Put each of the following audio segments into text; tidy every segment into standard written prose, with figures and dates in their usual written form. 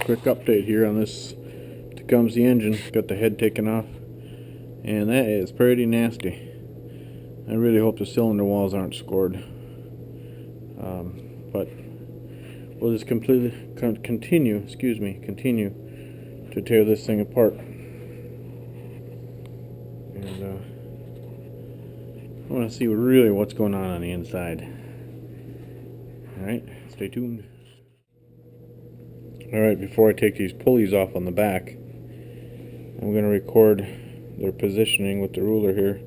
quick update here on this Tecumseh engine. Got the head taken off, and that is pretty nasty. I really hope the cylinder walls aren't scored, but we'll just continue to tear this thing apart. And I want to see really what's going on the inside. Alright, stay tuned. Alright, before I take these pulleys off on the back, I'm going to record their positioning with the ruler here.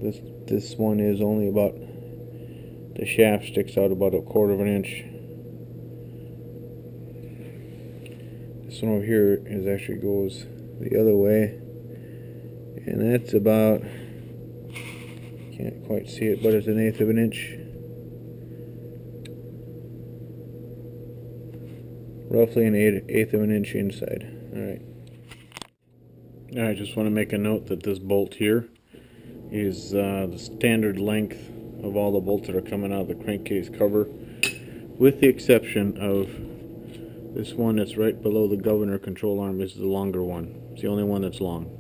This one is only about, the shaft sticks out about 1/4 inch. This one over here actually goes the other way, and that's about, can't quite see it, but it's 1/8 inch. Roughly 1/8 inch inside. Alright, just want to make a note that this bolt here is the standard length of all the bolts that are coming out of the crankcase cover, with the exception of this one that's right below the governor control arm is the longer one. It's the only one that's long.